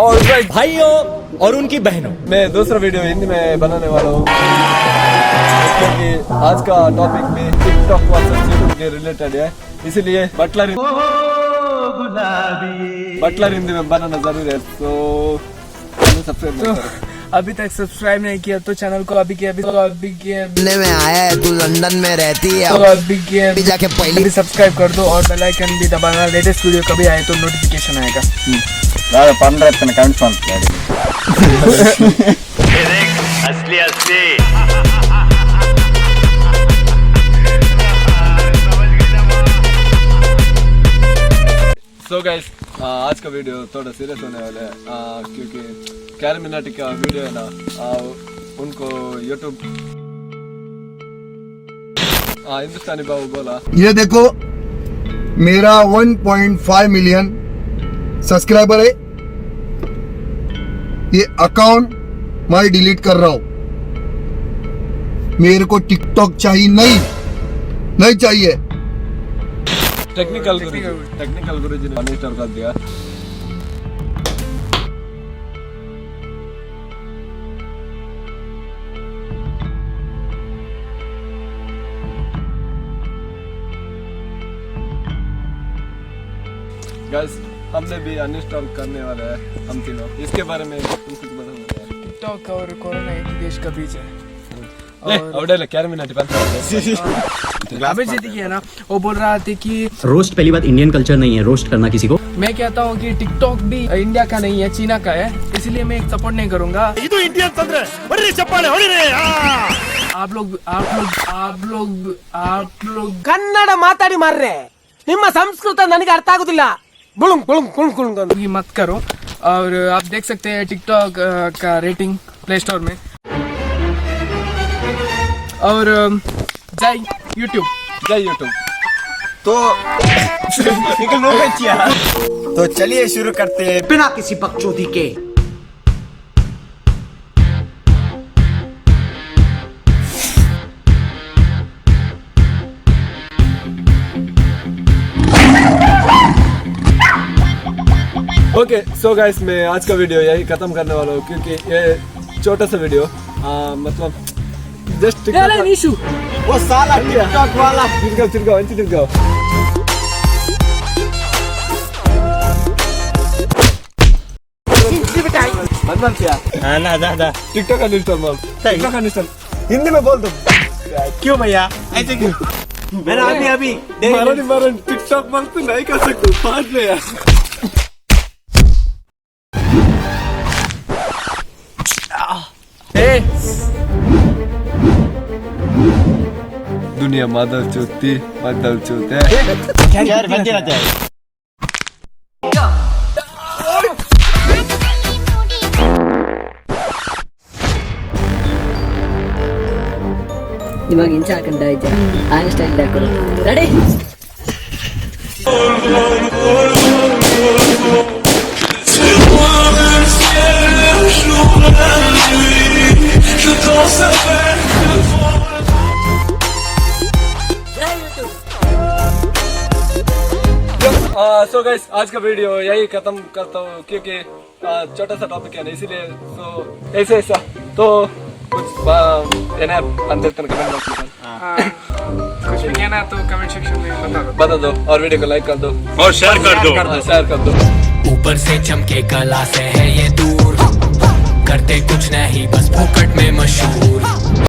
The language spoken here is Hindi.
और भाइयों और उनकी बहनों, मैं दूसरा वीडियो हिंदी में बनाने वाला हूँ क्योंकि आज का टॉपिक भी टिकटॉक वर्सेस यूट्यूब के रिलेटेड है, इसीलिए बटलर हिंदी में बनाना जरूरी है। तो सब्सक्राइब अभी तक सब्सक्राइब नहीं किया तो चैनल को अभी किया में आया है, तू लंदन में रहती है, तो अभी जाके पहले भी सब्सक्राइब कर दो और बेल आइकन भी दबाना, लेटेस्ट वीडियो कभी आए तो नोटिफिकेशन आएगा। असली असली सो गाइस, आज का वीडियो थोड़ा सीरियस होने वाला है क्योंकि कैरमिनाटी का वीडियो है ना, उनको यूट्यूब हिंदुस्तानी बाबू बोला ये देखो मेरा 1.5 मिलियन सब्सक्राइबर है, ये अकाउंट मैं डिलीट कर रहा हूं, मेरे को टिकटॉक चाहिए नहीं चाहिए। टेक्निकल गुरुजी ने अनइंस्टॉल कर दिया। गाइस, हमने भी अनइंस्टॉल करने वाले हैं हम तीनों। इसके बारे में तुम कुछ बताओ। टिकटॉक और कोरोना एक ही देश का बीच है। अभी जीती है ना, वो बोल रहा था कि रोस्ट पहली बात इंडियन कल्चर नहीं है रोस्ट करना किसी को। मैं कहता हूँ कि टिकटॉक भी इंडिया का नहीं है, चीना का है, इसलिए मैं सपोर्ट नहीं करूँगा। ये तो इंडियन तंत्र आप लोग ಕನ್ನಡ ಮಾತಾಡಿ ಮಾರ್ರೆ, ನಿಮ್ಮ ಸಂಸ್ಕೃತ ನನಗೆ ಅರ್ಥ ಆಗುದಿಲ್ಲ, ಬುಳುಂಗ್ ಬುಳುಂಗ್ ಕುಳುಂಗ್ ಕುಳುಂಗ್ ಅಂತ। ये मत करो। और आप देख सकते हैं टिकटॉक का रेटिंग प्ले स्टोर में। और जय यूट्यूब। तो चलिए शुरू करते हैं बिना किसी बकचोदी के। ओके सो गाइस, मैं आज का वीडियो यही खत्म करने वाला हूँ क्योंकि ये छोटा सा वीडियो मतलब जस्ट निशु वो साला टिकटॉक वाला तिरगाओ टिकटॉक अनइंस्टॉल हिंदी में बोल दो। क्यों भैया ऐसे क्यों? मैंने अभी मारन टिकटॉक मत नहीं कर सकते, फाड़ ले यार। दुनिया माधव चौथ है। ಇವಾಗ ಇಂಚ ಹಾಕೊಂಡ ಐತೆ ಆ ಸ್ಟೈಲ್ ಹಾಕೋದು ರೆಡಿ सो गाइस, आज का वीडियो यही खत्म करता हूँ क्योंकि छोटा सा टॉपिक है ना, इसीलिए तो ऐसा तो कुछ कमेंट बॉक्स में कुछ भी कहना तो कमेंट सेक्शन में बता दो और वीडियो को लाइक कर दो और शेयर कर दो। ऊपर से चमके कला से है ये दूर, करते कुछ नहीं बस फोकट में मशहूर।